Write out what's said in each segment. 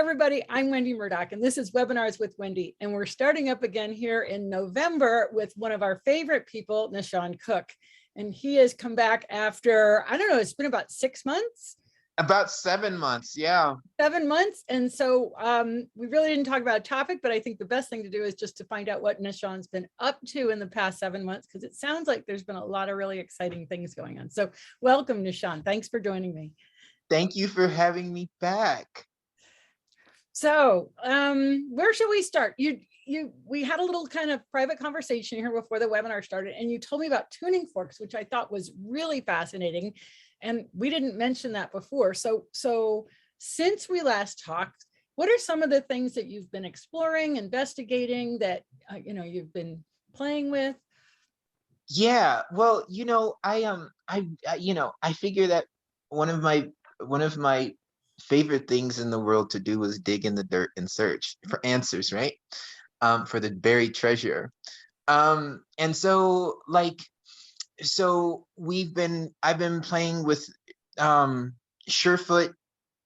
everybody, I'm Wendy Murdoch, and this is Webinars with Wendy. And we're starting up again here in November with one of our favorite people, Nahshon Cook. And he has come back after, I don't know, it's been about 6 months? About 7 months, yeah. 7 months. And so we really didn't talk about a topic, but I think the best thing to do is just to find out what Nahshon's been up to in the past 7 months, because it sounds like there's been a lot of really exciting things going on. So welcome, Nahshon. Thanks for joining me. Thank you for having me back. So where should we start? We had a little kind of private conversation here before the webinar started, and you told me about tuning forks, which I thought was really fascinating. And we didn't mention that before. So since we last talked, what are some of the things that you've been exploring, investigating, that you've been playing with? Yeah, well, I figure that one of my favorite things in the world to do is dig in the dirt and search for answers, right? For the buried treasure. And so I've been playing with Surefoot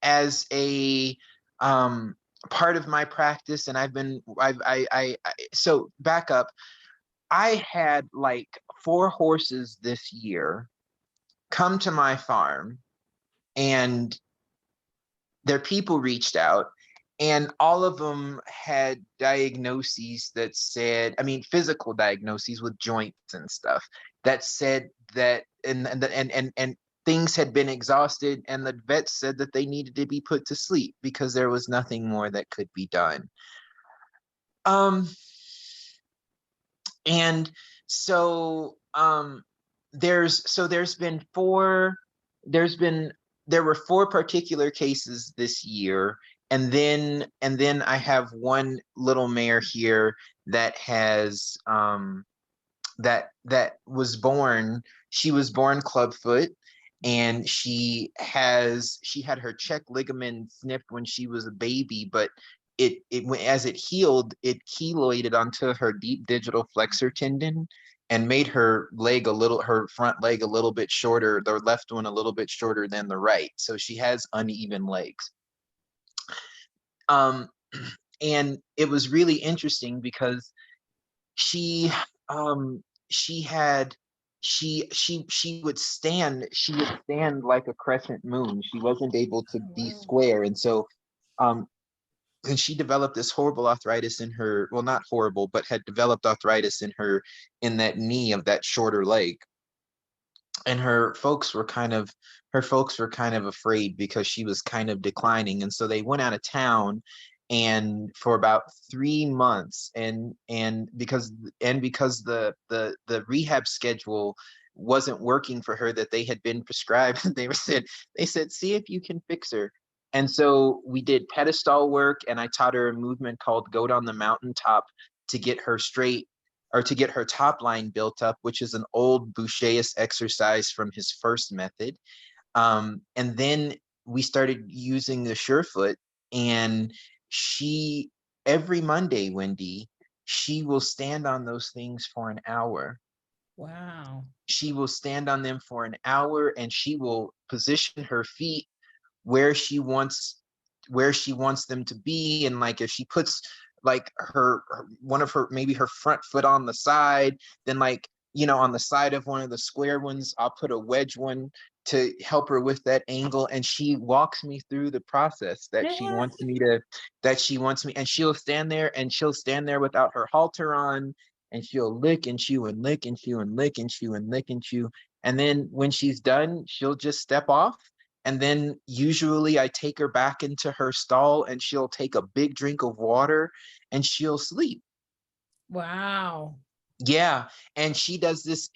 as a part of my practice, and so back up. I had like 4 horses this year come to my farm, and their people reached out, and all of them had diagnoses that said, physical diagnoses with joints and stuff that said that, and things had been exhausted, and the vets said that they needed to be put to sleep because there was nothing more that could be done. And so there were 4 particular cases this year, and then I have one little mare here that has that was born. She was born clubfoot, and she had her check ligament snipped when she was a baby, but as it healed, it keloided onto her deep digital flexor tendon and made her front leg a little bit shorter, the left one a little bit shorter than the right. So she has uneven legs. And it was really interesting because she would stand like a crescent moon. She wasn't able to be square. And so and she developed this horrible arthritis in her, well, not horrible, but had developed arthritis in that knee of that shorter leg. And her folks were kind of afraid because she was kind of declining. And so they went out of town, and for about 3 months, and because the rehab schedule wasn't working for her that they had been prescribed, they said, see if you can fix her. And so we did pedestal work, and I taught her a movement called Goat on the Mountaintop to get her straight, or to get her top line built up, which is an old Boucher's exercise from his first method. And then we started using the Surefoot, and every Monday, Wendy, she will stand on those things for an hour. Wow. She will stand on them for an hour, and she will position her feet where she wants them to be. And like, if she puts like maybe her front foot on the side, then on the side of one of the square ones, I'll put a wedge one to help her with that angle. And she walks me through the process that she wants me, and she'll stand there without her halter on, and she'll lick and chew and lick and chew and lick and chew and lick and chew. And then when she's done, she'll just step off. And then usually I take her back into her stall, and she'll take a big drink of water, and she'll sleep. Wow. Yeah. And she does this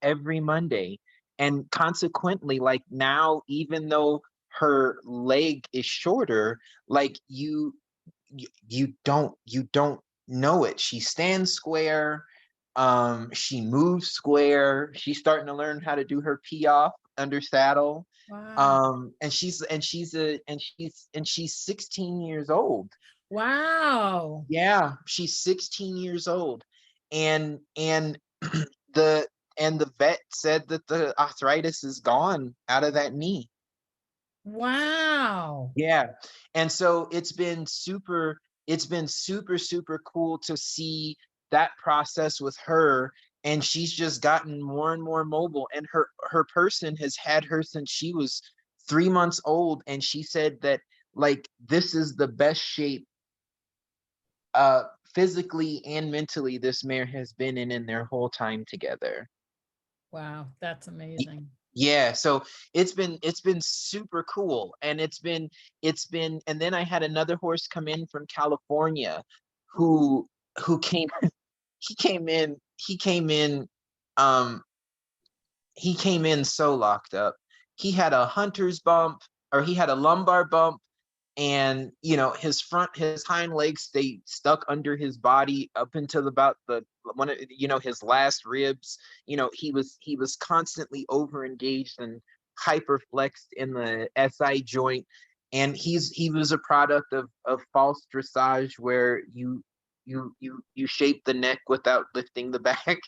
every Monday. And consequently, like now, even though her leg is shorter, like you don't know it. She stands square. She moves square. She's starting to learn how to do her pee off under saddle. Wow. And she's 16 years old. Wow. Yeah, she's 16 years old. And the vet said that the arthritis is gone out of that knee. Wow. Yeah. And so it's been super cool to see that process with her. And she's just gotten more and more mobile. And her person has had her since she was 3 months old. And she said that like this is the best shape physically and mentally this mare has been in their whole time together. Wow, that's amazing. Yeah, so it's been super cool, and it's been and then I had another horse come in from California who who came he came in um he came in so locked up. He had a hunter's bump, or he had a lumbar bump, and his hind legs stayed stuck under his body up until about the one of his last ribs. He was constantly over engaged and hyper flexed in the SI joint, and he was a product of false dressage, where you shape the neck without lifting the back,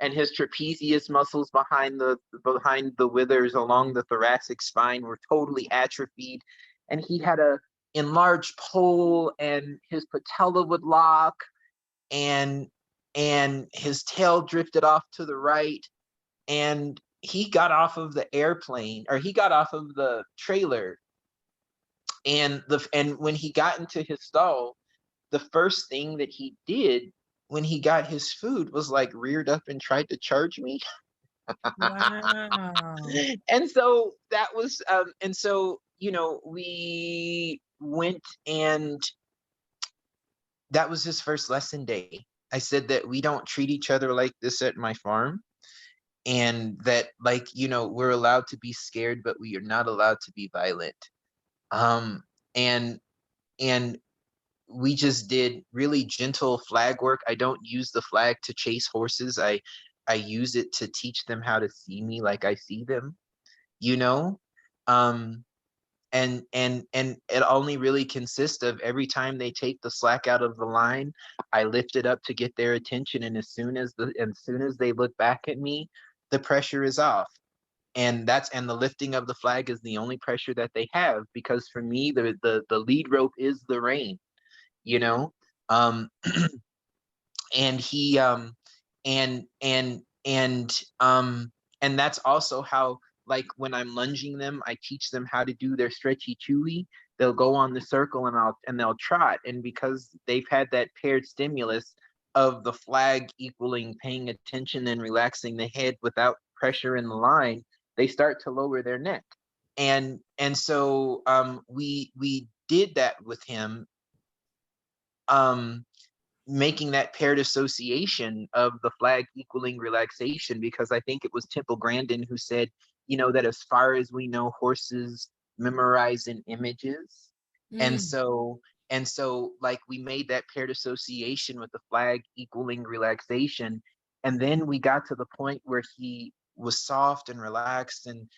and his trapezius muscles behind the withers along the thoracic spine were totally atrophied, and he had a enlarged pole, and his patella would lock, and his tail drifted off to the right, and he got off of the airplane, or he got off of the trailer, and when he got into his stall, the first thing that he did when he got his food was like reared up and tried to charge me. Wow. And so that was and so we went, and that was his first lesson day. I said that we don't treat each other like this at my farm, and that, like, we're allowed to be scared, but we are not allowed to be violent. um and and we just did really gentle flag work. I don't use the flag to chase horses. I use it to teach them how to see me like I see them, you know? Um, and it only really consists of, every time they take the slack out of the line, I lift it up to get their attention, and as soon as they look back at me, the pressure is off. And the lifting of the flag is the only pressure that they have, because for me, the lead rope is the rein, you know? Um and he and and that's also how, like, when I'm lunging them, I teach them how to do their stretchy chewy. They'll go on the circle, and they'll trot, and because they've had that paired stimulus of the flag equaling paying attention and relaxing the head without pressure in the line, they start to lower their neck. And so we did that with him, um making that paired association of the flag equaling relaxation, because I think it was Temple Grandin who said, that as far as we know, horses memorize in images. And Mm. so like, we made that paired association with the flag equaling relaxation. And then we got to the point where he was soft and relaxed, and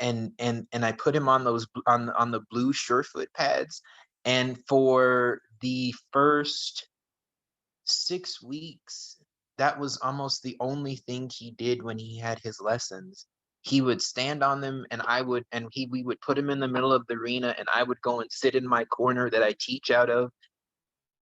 I put him on those on the blue surefoot pads. And for the first 6 weeks, that was almost the only thing he did when he had his lessons. He would stand on them, and we would put him in the middle of the arena, and I would go and sit in my corner that I teach out of,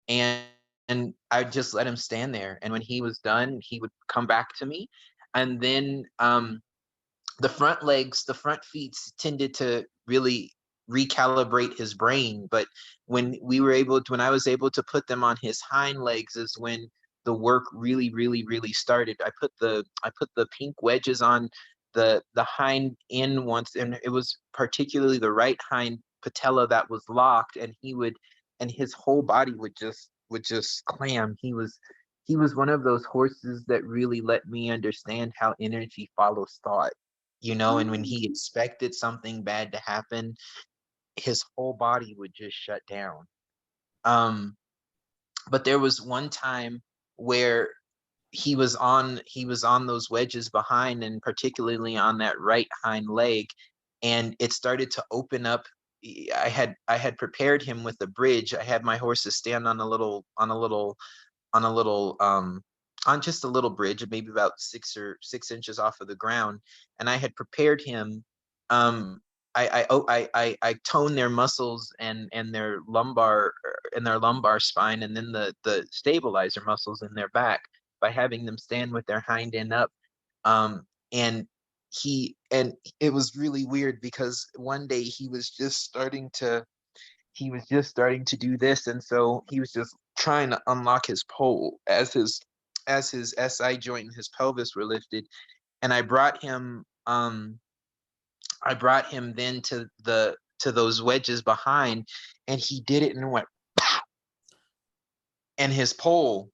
and I'd just let him stand there. And when he was done, he would come back to me. And then the front feet tended to really recalibrate his brain. But when I was able to put them on his hind legs, is when the work really started. I put the pink wedges on the hind end once, and it was particularly the right hind patella that was locked, and his whole body would just clam. He was one of those horses that really let me understand how energy follows thought. And when he expected something bad to happen, his whole body would just shut down. Um, but there was one time where he was on those wedges behind, and particularly on that right hind leg, and it started to open up. I had prepared him with a bridge. I had my horses stand on just a little bridge, maybe about 6 inches off of the ground, and I had prepared him, um I tone their muscles and their lumbar spine, and then the stabilizer muscles in their back by having them stand with their hind end up. And it was really weird because one day he was just starting to do this, and so he was just trying to unlock his pole as his SI joint and his pelvis were lifted, and I brought him then to those wedges behind, and he did it and went, and his pole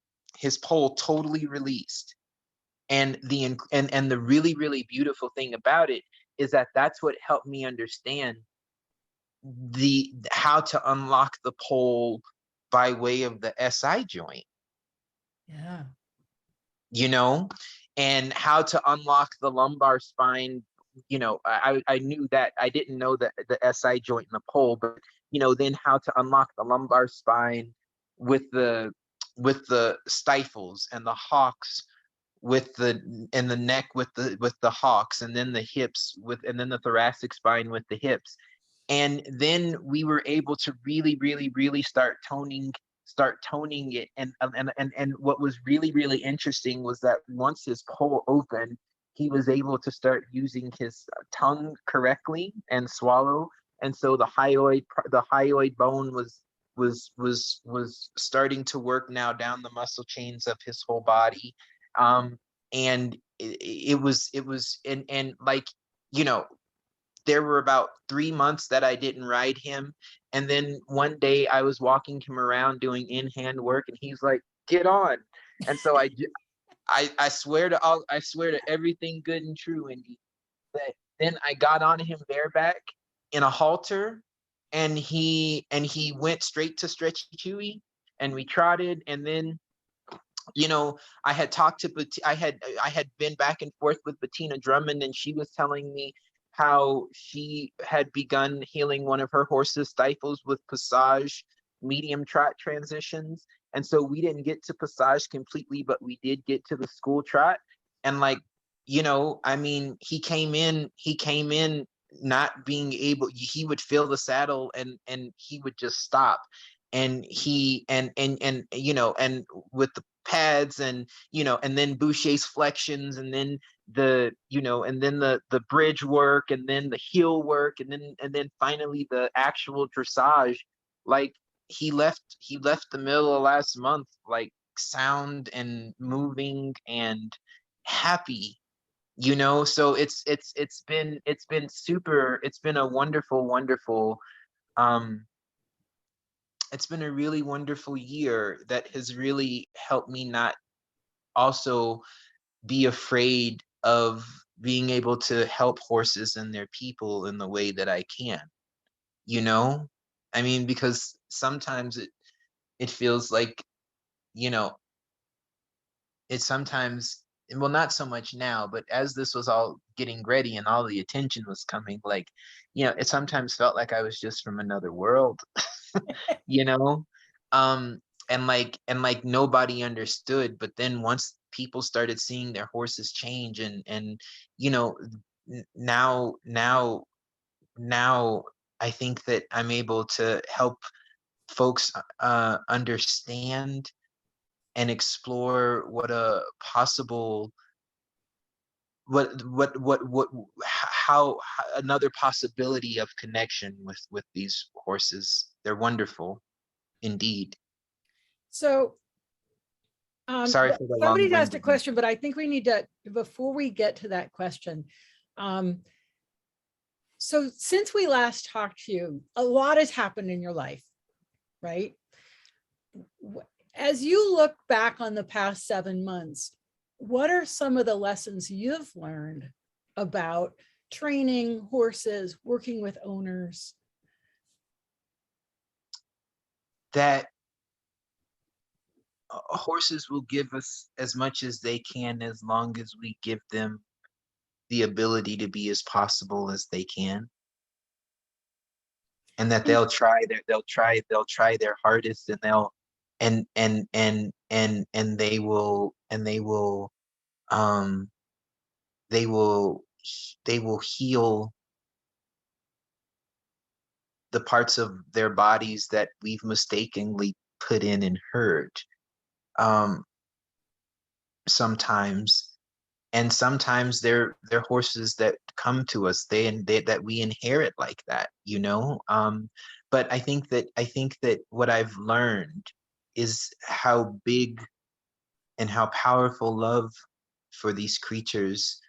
totally released. And the really, really beautiful thing about it is that that's what helped me understand how to unlock the pole by way of the SI joint. Yeah. You know, and how to unlock the lumbar spine. You know, I knew that. I didn't know the SI joint and the pole, but then how to unlock the lumbar spine with the stifles and the hocks, with the neck with the hocks, and then the hips and then the thoracic spine with the hips. And then we were able to really, really, really start toning it. And what was really, really interesting was that once his pole opened, he was able to start using his tongue correctly and swallow. And so the hyoid bone was starting to work now down the muscle chains of his whole body. And it was and like, there were about 3 months that I didn't ride him. And then one day I was walking him around doing in-hand work, and he's like, "Get on." And so I swear to everything good and true, Wendy, that then I got on him bareback in a halter, and he went straight to Stretchy Chewy, and we trotted. And then I had talked to I had been back and forth with Bettina Drummond, and she was telling me how she had begun healing one of her horse's stifles with passage medium trot transitions. And so we didn't get to passage completely, but we did get to the school trot. And like, I mean, he came in not being able. He would feel the saddle, and he would just stop. And he and with the pads, and and then Boucher's flexions, and then the bridge work, and then the heel work, and then finally the actual dressage. Like, he left the middle of last month, like, sound and moving and happy. So it's been a wonderful um it's been a really wonderful year that has really helped me not also be afraid of being able to help horses and their people in the way that I can. you know I mean, because sometimes it feels like, you know it sometimes, well, not so much now, but as this was all getting ready and all the attention was coming, like, it sometimes felt like I was just from another world. you know um and like nobody understood. But then once people started seeing their horses change, and you know now I think that I'm able to help folks understand and explore what a possible what how another possibility of connection with these horses. They're wonderful indeed. So Sorry for the somebody's asked a long-winded. question, but I think we need to, before we get to that question. So since we last talked to you, a lot has happened in your life, right? As you look back on the past 7 months, what are some of the lessons you've learned about training horses, working with owners? That horses will give us as much as they can, as long as we give them the ability to be as possible as they can, and that they'll try their hardest, and they'll and um they will they will heal the parts of their bodies that we've mistakenly put in and hurt, sometimes. And sometimes they're horses that come to us, they that we inherit like that, you know. But I think that what I've learned is how big and how powerful love for these creatures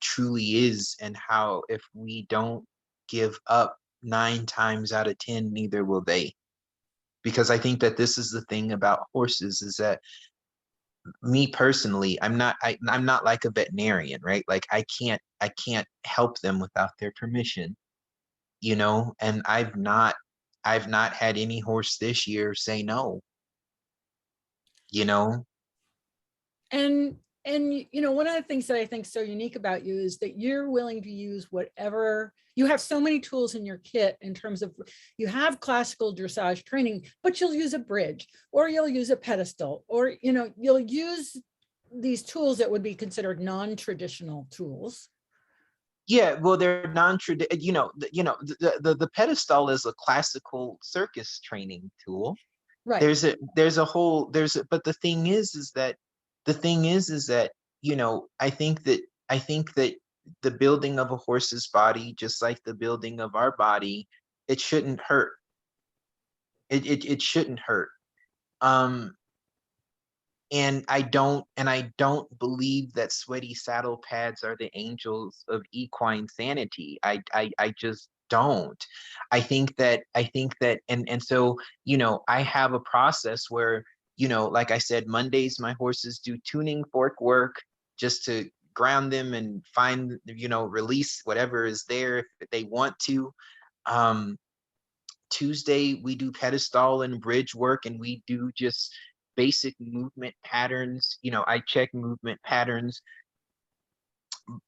truly is, and how if we don't give up 9 times out of 10, neither will they. Because I think that this is the thing about horses, is that me personally, I'm not like a veterinarian, right? Like I can't help them without their permission, you know. And I've not had any horse this year say no, you know. And one of the things that I think so unique about you is that you're willing to use whatever you have. So many tools in your kit in terms of, you have classical dressage training, but you'll use a bridge, or you'll use a pedestal, or you'll use these tools that would be considered non-traditional tools. Yeah, well, they're non-traditional, the pedestal is a classical circus training tool. Right. But the thing is that I think that the building of a horse's body, just like the building of our body, it shouldn't hurt. It shouldn't hurt. Um, and I don't believe that sweaty saddle pads are the angels of equine sanity. I just don't. I think that and so, I have a process where, like I said, Mondays my horses do tuning fork work, just to ground them and find, release whatever is there if they want to. Um, Tuesday we do pedestal and bridge work, and we do just basic movement patterns. I check movement patterns,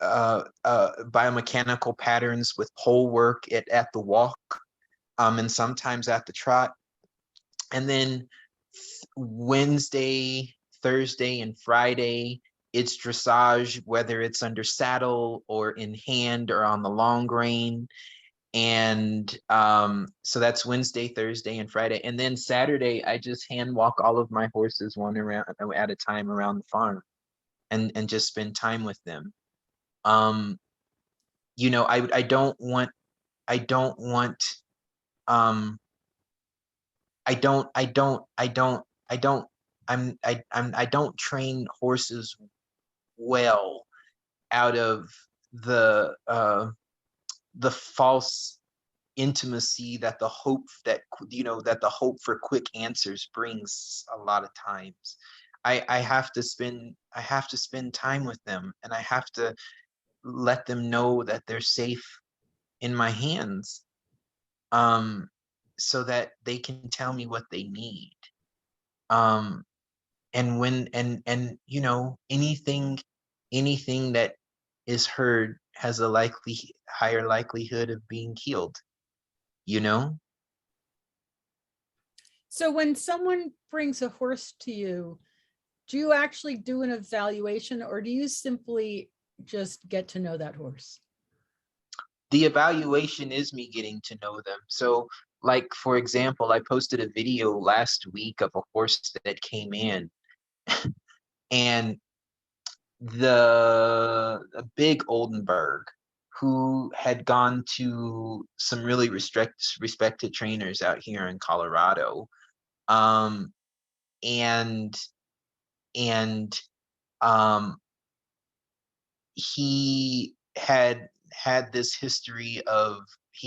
biomechanical patterns with pole work at the walk, and sometimes at the trot. And then Wednesday, Thursday, and Friday, it's dressage, whether it's under saddle or in hand or on the long rein. And so that's Wednesday, Thursday, and Friday. And then Saturday I just hand walk all of my horses one around at a time around the farm, and just spend time with them. um I don't want um I don't I don't train horses well out of the false intimacy that the hope for quick answers brings a lot of times. I have to spend time with them, and I have to let them know that they're safe in my hands, um so that they can tell me what they need. um and when and anything that is heard has a higher likelihood of being healed, you know. So when someone brings a horse to you, do you actually do an evaluation, or do you simply just get to know that horse? The evaluation is me getting to know them. So, like, for example, I posted a video last week of a horse that came in, and a big Oldenburg, who had gone to some really respected trainers out here in Colorado. Um, and and um, he he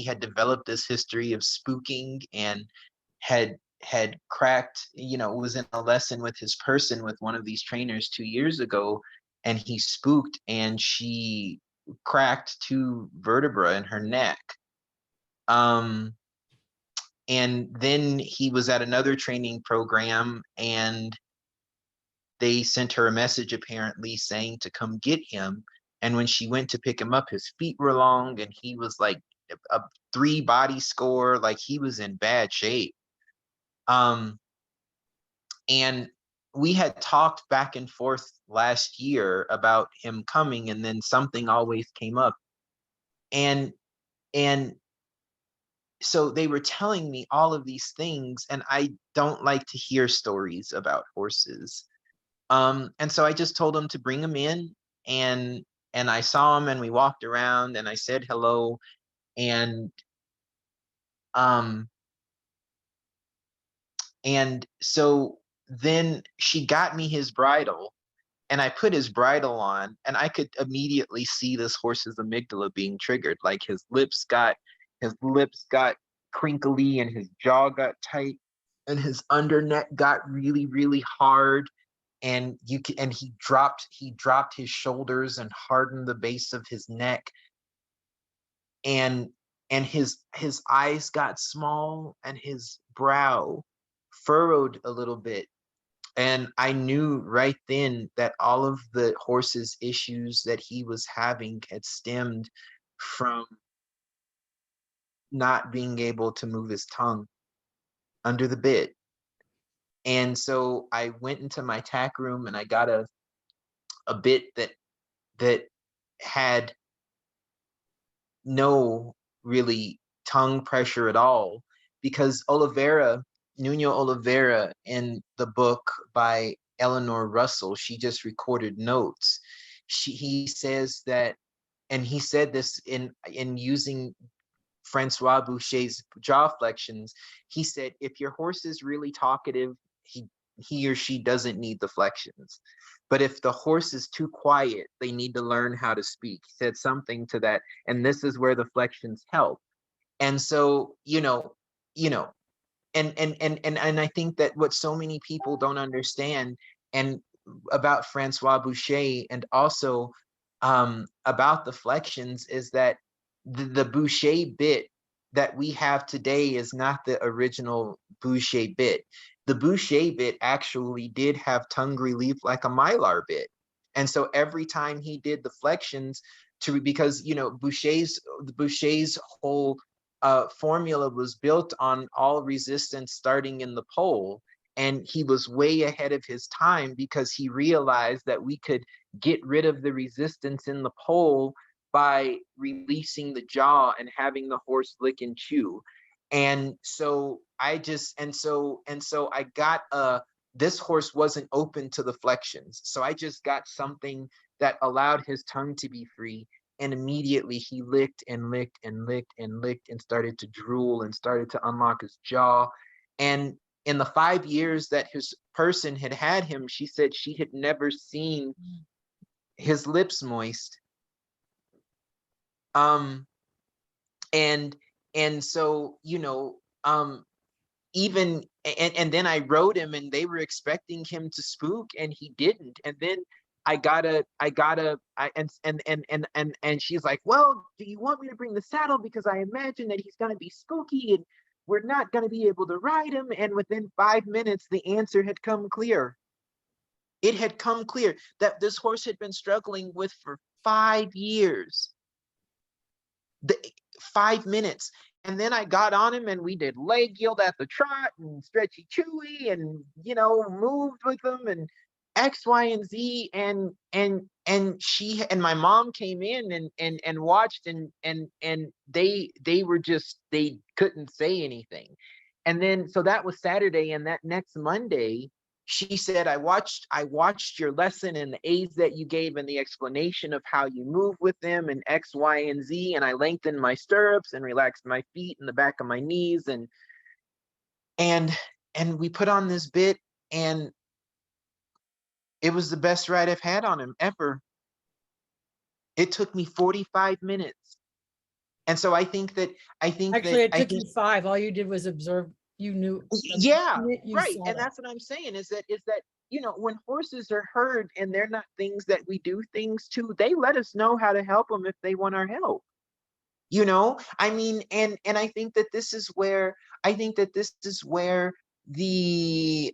had developed this history of spooking, and had cracked, was in a lesson with his person with one of these trainers 2 years ago, and he spooked, and she cracked 2 vertebrae in her neck. um and then he was at another training program, and they sent her a message apparently saying to come get him. And when she went to pick him up, his feet were long, and he was like a 3 body score, like he was in bad shape. Um, and we had talked back and forth last year about him coming, and then something always came up. And and so they were telling me all of these things, and I don't like to hear stories about horses. And so I just told them to bring them in, and I saw him, and we walked around, and I said hello, and um so then she got me his bridle, and I put his bridle on, and I could immediately see this horse's amygdala being triggered. Like his lips got crinkly, and his jaw got tight, and his underneck got really, really hard. And he dropped his shoulders and hardened the base of his neck, and his eyes got small, and his brow furrowed a little bit. And I knew right then that all of the horse's issues that he was having had stemmed from not being able to move his tongue under the bit. And so I went into my tack room, and I got a bit that had no really tongue pressure at all, because Nuno Oliveira, in the book by Eleanor Russell, she just recorded notes. He says that, and he said this in using Francois Boucher's jaw flexions. He said, if your horse is really talkative, he or she doesn't need the flexions. But if the horse is too quiet, they need to learn how to speak. He said something to that, and this is where the flexions help. And so, you know, and I think that what so many people don't understand, and about Francois Boucher, and also about the flexions, is that the Boucher bit that we have today is not the original Boucher bit. The Boucher bit actually did have tongue relief like a Mylar bit. And so every time he did the flexions, because Boucher's whole formula was built on all resistance starting in the pole. And he was way ahead of his time, because he realized that we could get rid of the resistance in the pole by releasing the jaw and having the horse lick and chew. And so I got this horse wasn't open to the flexions. So I just got something that allowed his tongue to be free. And immediately he licked and licked and licked and licked, and started to drool, and started to unlock his jaw. And in the 5 years that his person had had him, she said she had never seen his lips moist. Um, and so, even, and then I rode him, and they were expecting him to spook, and he didn't. And then and she's like, well, do you want me to bring the saddle, because I imagine that he's going to be spooky, and we're not going to be able to ride him. And within 5 minutes, the answer had come clear. It had come clear that this horse had been struggling with for 5 years. 5 minutes. And then I got on him, and we did leg yield at the trot, and stretchy chewy, and moved with him, and X, Y, and Z. And she and my mom came in and watched, and they were just, they couldn't say anything. And then, so that was Saturday, and that next Monday, she said, I watched your lesson, and the aids that you gave, and the explanation of how you move with them, and X, Y, and Z. And I lengthened my stirrups and relaxed my feet and the back of my knees. And we put on this bit, and it was the best ride I've had on him ever. It took me 45 minutes. And so I think that, Actually, it took you 5. All you did was observe. You knew. Yeah, You right. saw And that. that's what I'm saying, is that when horses are herd, and they're not things that we do things to, they let us know how to help them if they want our help. I mean, and I think that this is where the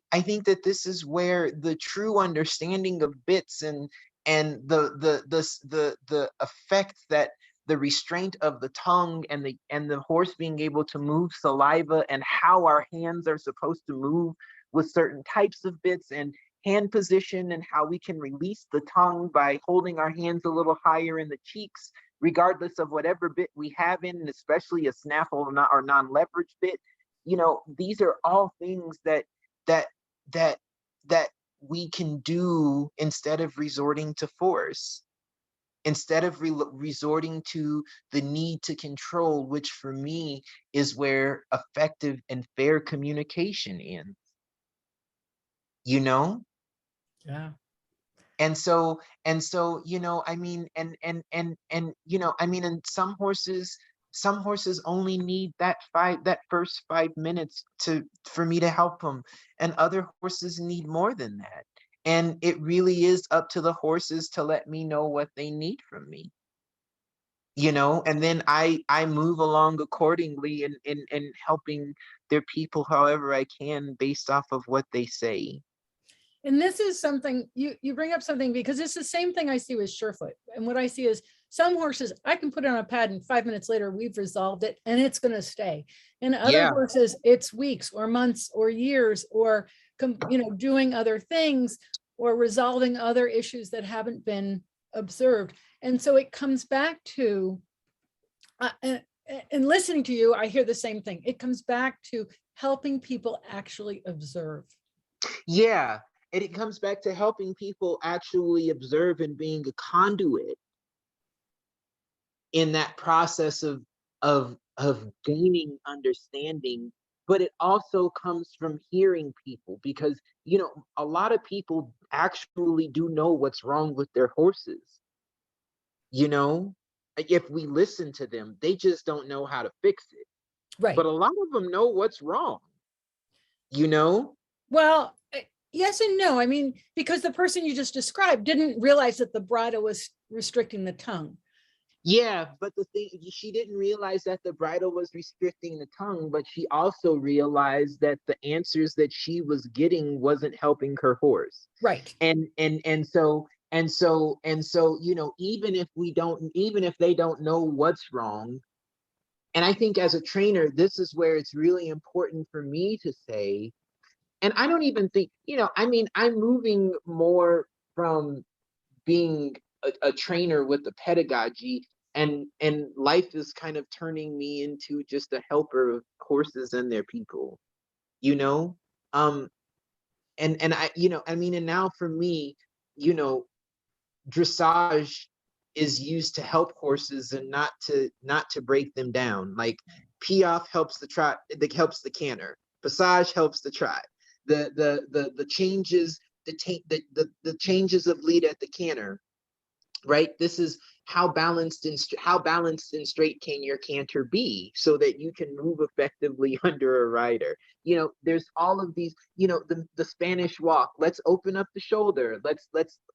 true understanding of bits, and the effect that the restraint of the tongue, and the horse being able to move saliva, and how our hands are supposed to move with certain types of bits, and hand position, and how we can release the tongue by holding our hands a little higher in the cheeks, regardless of whatever bit we have in, especially a snaffle or non-leverage bit. These are all things that that that we can do instead of resorting to force, instead of resorting to the need to control, which for me is where effective and fair communication ends. Yeah. And so, I mean, and some horses only need that first 5 minutes for me to help them. And other horses need more than that. And it really is up to the horses to let me know what they need from me. And then I move along accordingly and helping their people however I can based off of what they say. And this is something you bring up, something because it's the same thing I see with Surefoot. And what I see is some horses, I can put it on a pad and 5 minutes later, we've resolved it and it's going to stay. And other horses, it's weeks or months or years or, doing other things or resolving other issues that haven't been observed. And so it comes back to, and listening to you, I hear the same thing. It comes back to helping people actually observe. Yeah. And it comes back to helping people actually observe and being a conduit in that process of gaining understanding. But it also comes from hearing people, because a lot of people actually do know what's wrong with their horses. If we listen to them, they just don't know how to fix it. Right. But a lot of them know what's wrong. Well, yes and no. I mean, because the person you just described didn't realize that the bridle was restricting the tongue. Yeah, but the thing, she didn't realize that the bridle was restricting the tongue, but she also realized that the answers that she was getting wasn't helping her horse. Right. And so even if they don't know what's wrong, and I think as a trainer, this is where it's really important for me to say, and I don't even think, I'm moving more from being a trainer with the pedagogy, and life is kind of turning me into just a helper of horses and their people, and and now for me, dressage is used to help horses and not to break them down. Like piaffe helps the trot, that helps the canter. Passage helps the trot. The changes, the changes of lead at the canter, right? This is how balanced and straight can your canter be so that you can move effectively under a rider. There's all of these, the Spanish walk. Let's open up the shoulder. Let's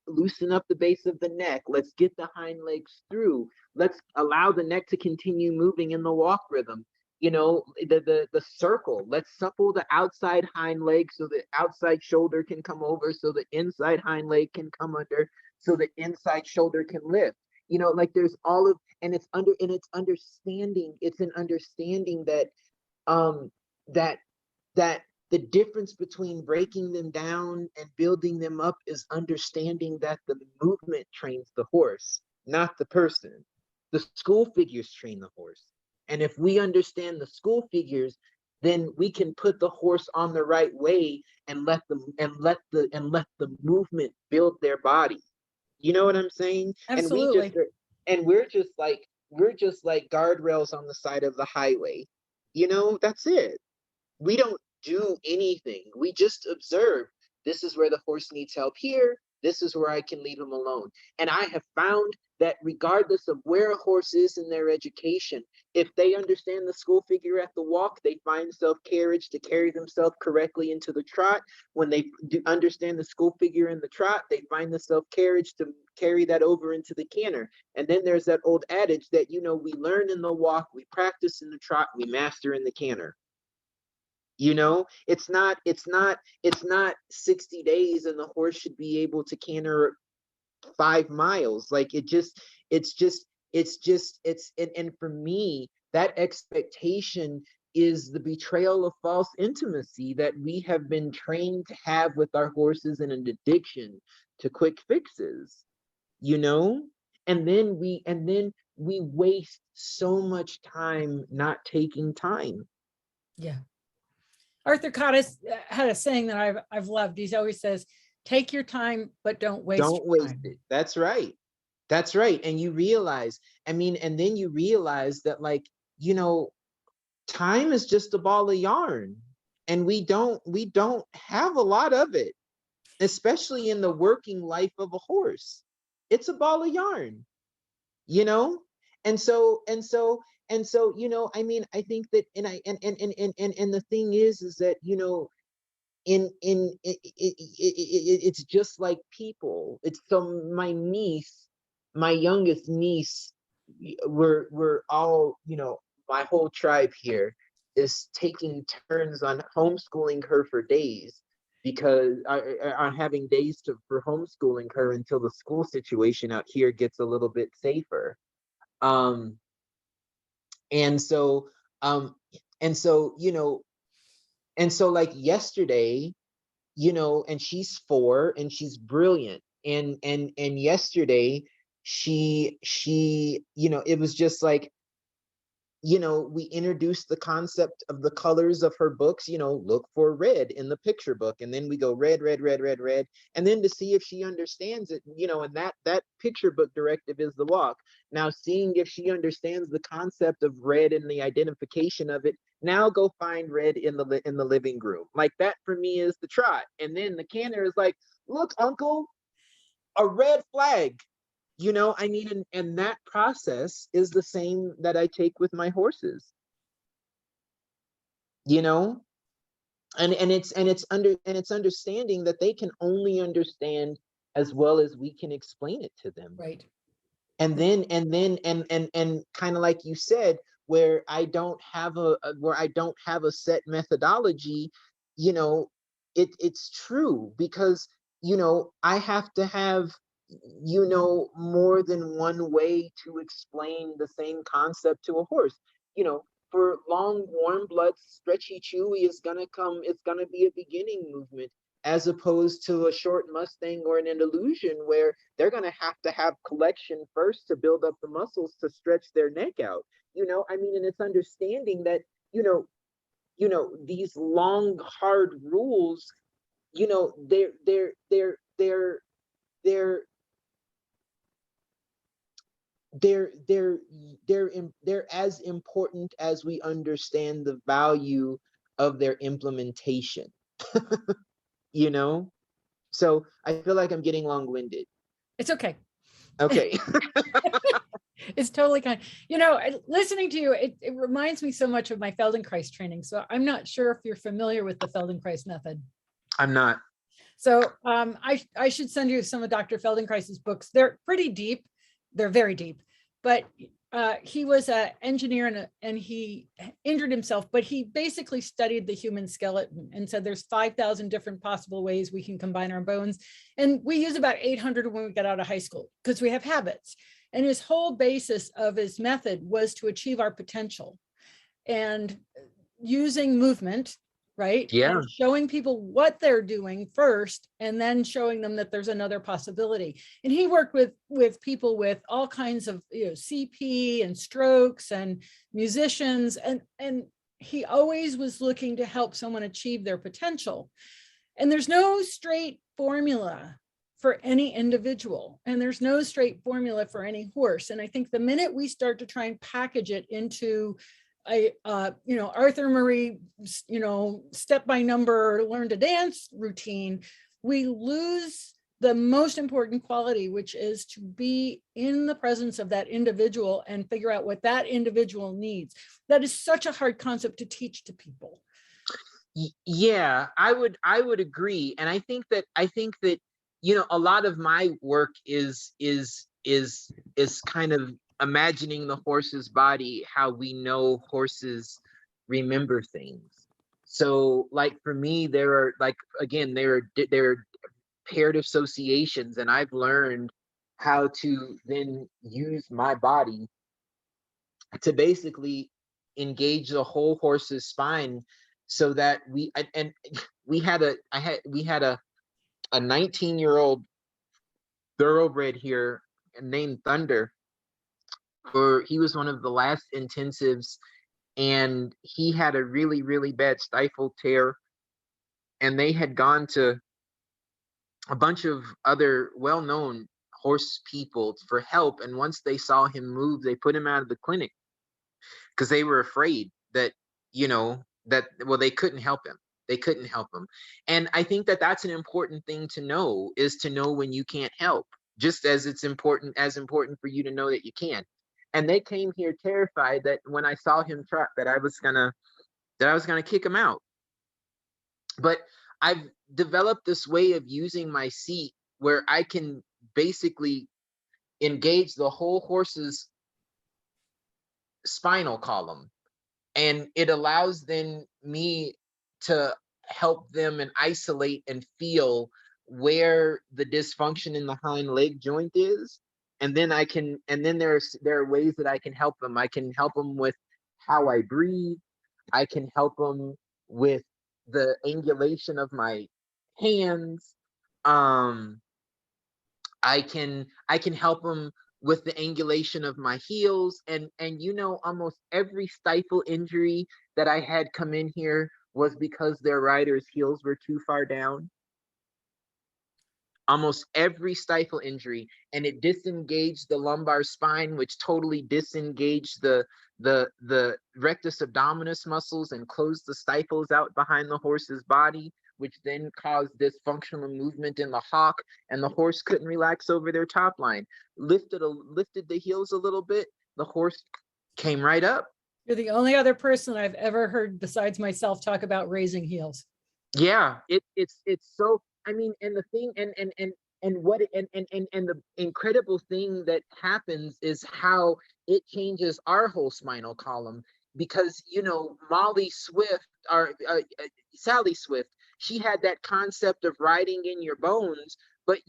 loosen up the base of the neck. Let's get the hind legs through. Let's allow the neck to continue moving in the walk rhythm. The circle. Let's supple the outside hind leg so the outside shoulder can come over, so the inside hind leg can come under, so the inside shoulder can lift. Like there's all of, and it's understanding. It's an understanding that that the difference between breaking them down and building them up is understanding that the movement trains the horse, not the person. The school figures train the horse. And if we understand the school figures, then we can put the horse on the right way and let the movement build their body. You know what I'm saying? Absolutely. And we're just like guardrails on the side of the highway. That's it. We don't do anything. We just observe. This is where the horse needs help here. This is where I can leave him alone. And I have found that regardless of where a horse is in their education, if they understand the school figure at the walk, they find self-carriage to carry themselves correctly into the trot. When they do understand the school figure in the trot, they find the self-carriage to carry that over into the canter. And then there's that old adage that, we learn in the walk, we practice in the trot, we master in the canter. It's not 60 days and the horse should be able to canter 5 miles. Like and for me, that expectation is the betrayal of false intimacy that we have been trained to have with our horses, and an addiction to quick fixes, and then we waste so much time not taking time. Yeah. Arthur Cottis had a saying that I've loved. He always says, take your time, but don't waste Don't your waste time. it. That's right. That's right. And you realize, I mean, and then you realize that, like, you know, time is just a ball of yarn, and we don't have a lot of it, especially in the working life of a horse. It's a ball of yarn, you know? And so, you know, I mean, I think that, and I, and the thing is that, you know, it's just like people. It's so my niece, my youngest niece, we're all, you know, my whole tribe here is taking turns on homeschooling her for days, because on having days for homeschooling her until the school situation out here gets a little bit safer. Um, and so, um, you know, and so like yesterday, you know, and she's 4 and she's brilliant. And yesterday she, you know, it was just like, you know, we introduced the concept of the colors of her books, you know, look for red in the picture book. And then we go red, red, red, red, red. And then to see if she understands it, you know, and that picture book directive is the walk. Now, seeing if she understands the concept of red and the identification of it, now go find red in the living room. Like that for me is the trot. And then the canner is like, look, uncle, a red flag. You know, I mean, and that process is the same that I take with my horses, you know, and it's understanding that they can only understand as well as we can explain it to them. Right. And then and kind of like you said, where I don't have a set methodology, you know, it's true, because, you know, I have to have, you know, more than one way to explain the same concept to a horse. You know, for long warm blood, stretchy chewy is gonna come, it's gonna be a beginning movement, as opposed to a short Mustang or an Andalusian, where they're going to have collection first to build up the muscles to stretch their neck out. You know, I mean, and it's understanding that, you know, these long, hard rules, you know, they're they're as important as we understand the value of their implementation, you know? So I feel like I'm getting long-winded. It's okay. Okay. It's totally kind. You know, listening to you, it reminds me so much of my Feldenkrais training. So I'm not sure if you're familiar with the Feldenkrais method. I'm not. So I should send you some of Dr. Feldenkrais's books. They're pretty deep. They're very deep. But he was an engineer and he injured himself, but he basically studied the human skeleton and said there's 5,000 different possible ways we can combine our bones. And we use about 800 when we get out of high school because we have habits. And his whole basis of his method was to achieve our potential and using movement, right? Yeah. And showing people what they're doing first, and then showing them that there's another possibility. And he worked with people with all kinds of, you know, CP and strokes and musicians, and he always was looking to help someone achieve their potential. And there's no straight formula for any individual, and there's no straight formula for any horse. And I think the minute we start to try and package it into a you know, Arthur Murray, you know, step by number learn to dance routine, we lose the most important quality, which is to be in the presence of that individual and figure out what that individual needs. That is such a hard concept to teach to people. Yeah, I would agree. And I think that you know, a lot of my work is kind of imagining the horse's body, how we know horses remember things. So like for me, there are, like, again, there are paired associations, and I've learned how to then use my body to basically engage the whole horse's spine, so that and we had a 19-year-old thoroughbred here named Thunder, he was one of the last intensives, and he had a really, really bad stifle tear, and they had gone to a bunch of other well-known horse people for help. And once they saw him move, they put him out of the clinic because they were afraid that, well, they couldn't help him. They couldn't help him. And I think that that's an important thing to know, is to know when you can't help, just as it's important for you to know that you can. And they came here terrified that when I saw him trot, that I was gonna kick him out. But I've developed this way of using my seat where I can basically engage the whole horse's spinal column, and it allows then me to help them and isolate and feel where the dysfunction in the hind leg joint is. And then there are ways that I can help them. I can help them with how I breathe. I can help them with the angulation of my hands. I can help them with the angulation of my heels, and almost every stifle injury that I had come in here was because their rider's heels were too far down. Almost every stifle injury, and it disengaged the lumbar spine, which totally disengaged the rectus abdominis muscles and closed the stifles out behind the horse's body, which then caused dysfunctional movement in the hock, and the horse couldn't relax over their top line. Lifted the heels a little bit, the horse came right up. You're the only other person I've ever heard besides myself talk about raising heels. Yeah, it's so, I mean, and the thing, and the incredible thing that happens is how it changes our whole spinal column, because Molly Swift, or Sally Swift, she had that concept of riding in your bones, but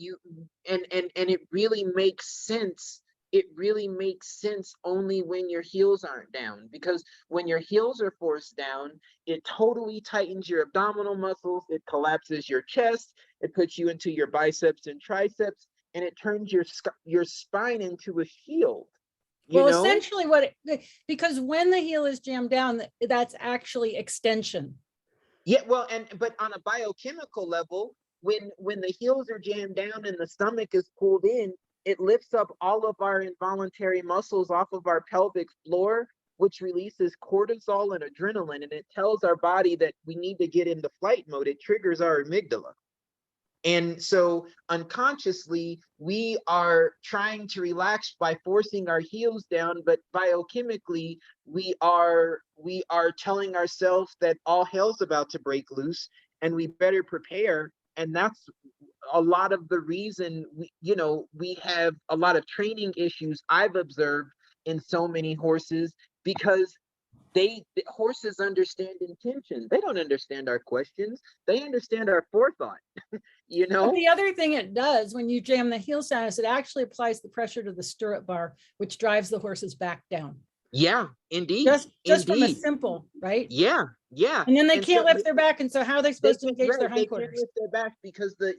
and it really makes sense. It really makes sense only when your heels aren't down, because when your heels are forced down, it totally tightens your abdominal muscles, it collapses your chest, it puts you into your biceps and triceps, and it turns your spine into a shield. Well, essentially because when the heel is jammed down, that's actually extension. Yeah, well, but on a biochemical level, when the heels are jammed down and the stomach is pulled in, it lifts up all of our involuntary muscles off of our pelvic floor, which releases cortisol and adrenaline, and it tells our body that we need to get into flight mode. It triggers our amygdala. And so unconsciously, we are trying to relax by forcing our heels down, but biochemically, we are telling ourselves that all hell's about to break loose and we better prepare. And that's a lot of the reason we have a lot of training issues I've observed in so many horses, because the horses understand intention. They don't understand our questions. They understand our forethought. But the other thing it does when you jam the heels down is it actually applies the pressure to the stirrup bar, which drives the horses back down. Yeah, indeed. Just from a simple, right? Yeah. And then they can't lift their back, and so how are they supposed to engage their hindquarters? They can't lift their back because the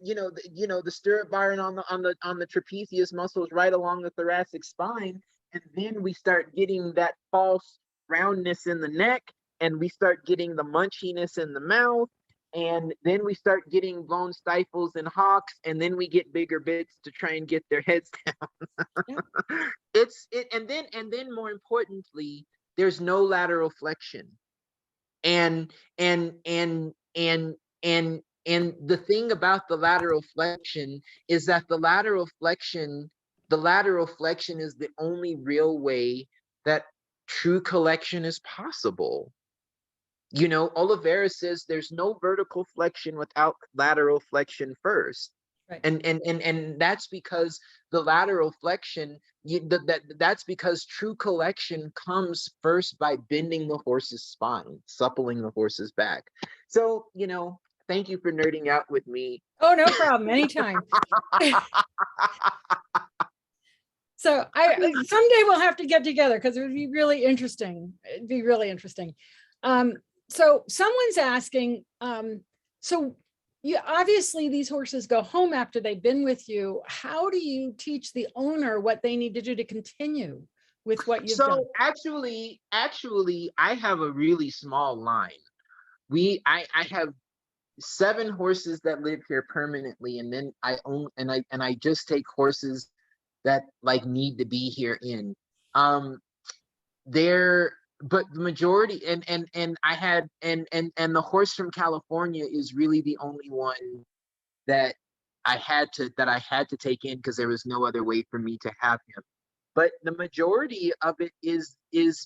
stirrup bar and on the trapezius muscles right along the thoracic spine, and then we start getting that false roundness in the neck, and we start getting the munchiness in the mouth, and then we start getting blown stifles and hocks, and then we get bigger bits to try and get their heads down. Yeah. And then more importantly, there's no lateral flexion. And the thing about the lateral flexion is that the lateral flexion is the only real way that true collection is possible. Oliveira says there's no vertical flexion without lateral flexion first. Right. And that's because the lateral flexion, that's because true collection comes first by bending the horse's spine, suppling the horse's back. So, thank you for nerding out with me. Oh, no problem. Anytime. So someday we'll have to get together because it would be really interesting. It'd be really interesting. So someone's asking, so obviously these horses go home after they've been with you. How do you teach the owner what they need to do to continue with what you've done? So actually, I have a really small line. I have 7 horses that live here permanently, and then I own and I just take horses that like need to be here in. There, but the majority, and I had and the horse from California is really the only one that I had to take in because there was no other way for me to have him. But the majority of it is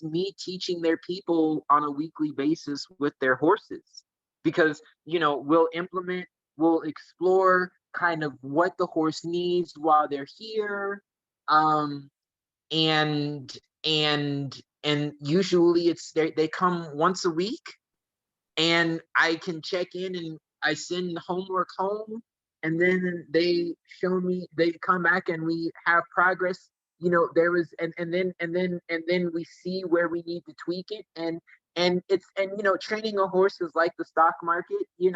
me teaching their people on a weekly basis with their horses, because we'll explore kind of what the horse needs while they're here, and and usually they come once a week, and I can check in and I send homework home, and then they come back and we have progress. There was and then we see where we need to tweak it, and training a horse is like the stock market. We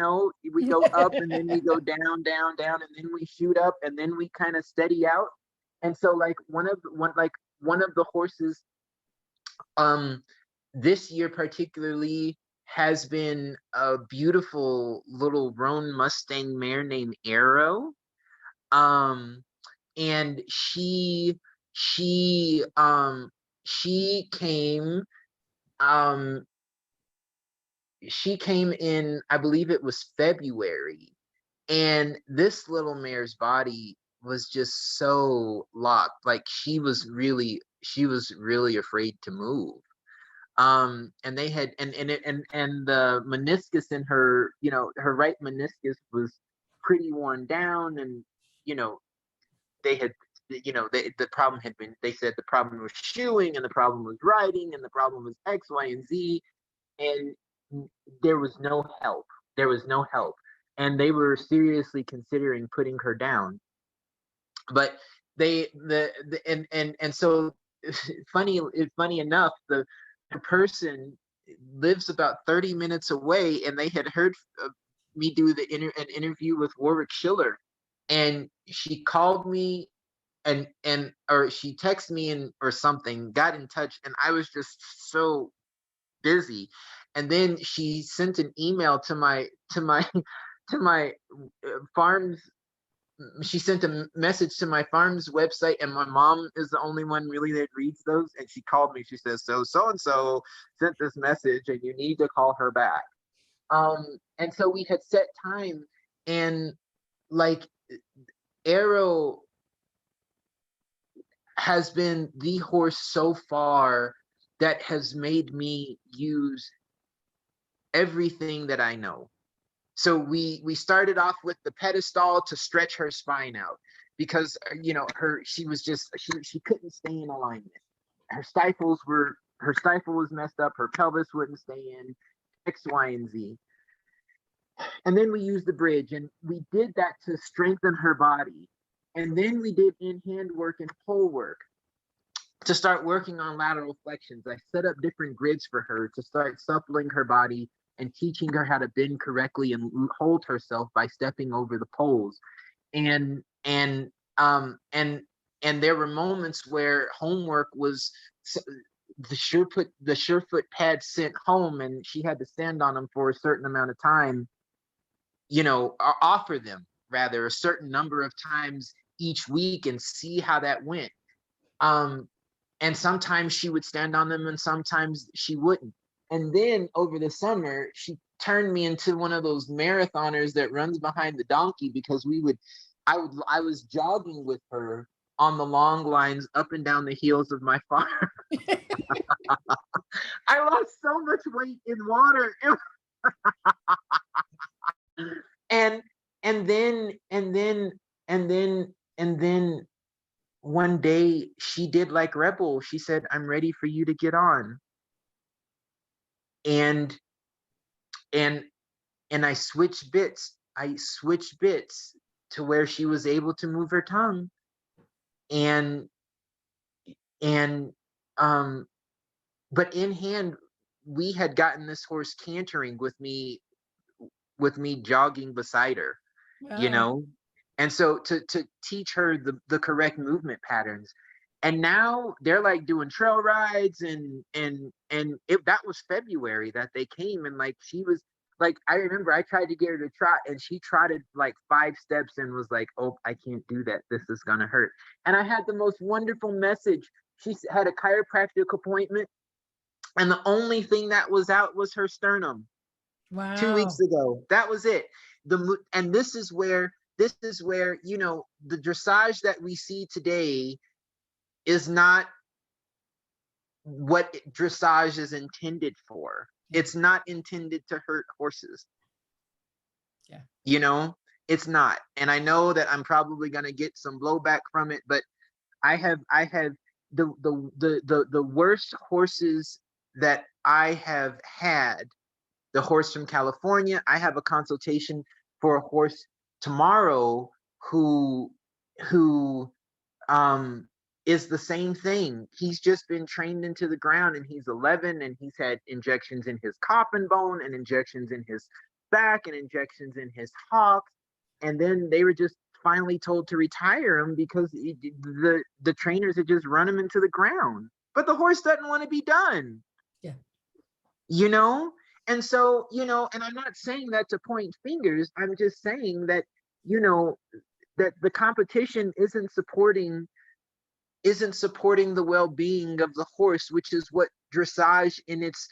go up and then we go down, down, down, and then we shoot up and then we kind of steady out. And so like one of the horses this year particularly has been a beautiful little roan Mustang mare named Arrow. And she came um she came in, I believe it was February, and this little mare's body was just so locked. Like she was really afraid to move. And they had and the meniscus in her, her right meniscus was pretty worn down, and you know they had the problem had been, they said the problem was shoeing, and the problem was riding, and the problem was X, Y, and Z. And there was no help. And they were seriously considering putting her down. But and so funny enough, the person lives about 30 minutes away, and they had heard me do an interview with Warwick Schiller, and she called me, or she texted me, or something, got in touch, and I was just so busy. And then she sent an email to my to my farm's she sent a message to my farm's website, and my mom is the only one really that reads those. And she called me. She says, so and so sent this message, and you need to call her back. And so we had set time, and like Arrow has been the horse so far that has made me use everything that I know. So we started off with the pedestal to stretch her spine out, because she couldn't stay in alignment. Her stifle was messed up. Her pelvis wouldn't stay in, X, Y, and Z. And then we used the bridge, and we did that to strengthen her body. And then we did in-hand work and pole work to start working on lateral flexions. I set up different grids for her to start suppling her body and teaching her how to bend correctly and hold herself by stepping over the poles. And there were moments where homework was the Surefoot pads sent home, and she had to stand on them for a certain amount of time, or offer them rather a certain number of times each week, and see how that went. And sometimes she would stand on them and sometimes she wouldn't. And then over the summer, she turned me into one of those marathoners that runs behind the donkey, because I was jogging with her on the long lines up and down the hills of my farm. I lost so much weight in water. And then one day she did like Rebel. She said, "I'm ready for you to get on." And I switched bits. To where she was able to move her tongue. And but in hand, we had gotten this horse cantering with me jogging beside her. Wow. And so to teach her the correct movement patterns. And now they're like doing trail rides, that was February that they came, and like she was like, I remember I tried to get her to trot, and she trotted like 5 steps and was like, oh, I can't do that, this is gonna hurt. And I had the most wonderful message. She had a chiropractic appointment, and the only thing that was out was her sternum. 2 weeks Wow. ago, that was it. And this is where you know, the dressage that we see today is not what dressage is intended for. It's not intended to hurt horses. Yeah. You know, it's not. And I know that I'm probably going to get some blowback from it, but I have the worst horses that I have had. The horse from California, I have a consultation for a horse tomorrow who who is the same thing. He's just been trained into the ground, and he's 11, and he's had injections in his coffin bone and injections in his back and injections in his hocks. And then they were just finally told to retire him because the trainers had just run him into the ground. But the horse doesn't want to be done. Yeah. You know? And so, you know, and I'm not saying that to point fingers. I'm just saying that, you know, that the competition isn't supporting the well-being of the horse, which is what dressage in its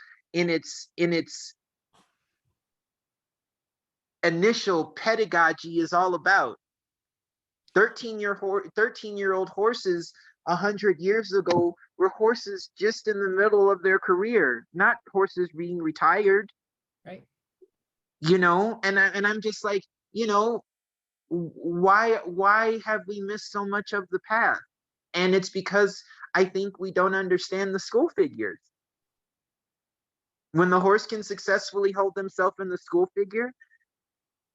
initial pedagogy is all about. 13-year-old horses 100 years ago were horses just in the middle of their career, not horses being retired. Right. You know, and I'm just like, you know, why have we missed so much of the path? And it's because I think we don't understand the school figures. When the horse can successfully hold themselves in the school figure,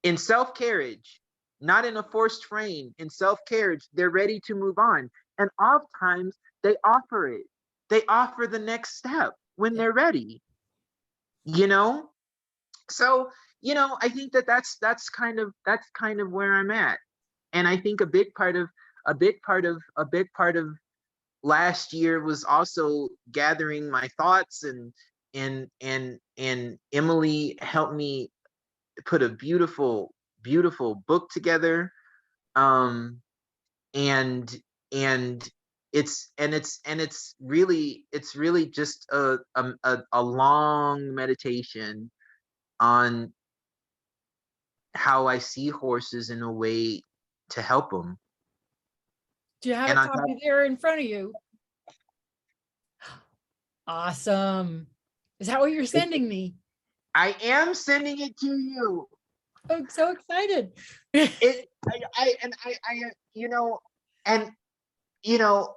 in self-carriage, not in a forced train, in self-carriage, they're ready to move on. And oftentimes they offer it. They offer the next step when they're ready. You know? So, you know, I think that's kind of where I'm at. And I think a big part of last year was also gathering my thoughts, and Emily helped me put a beautiful book together. um and and it's really just a long meditation on how I see horses in a way to help them. Do you have And a on top, copy there in front of you? Awesome. Is that what you're sending me? I am sending it to you. I'm so excited. It, you know, and you know,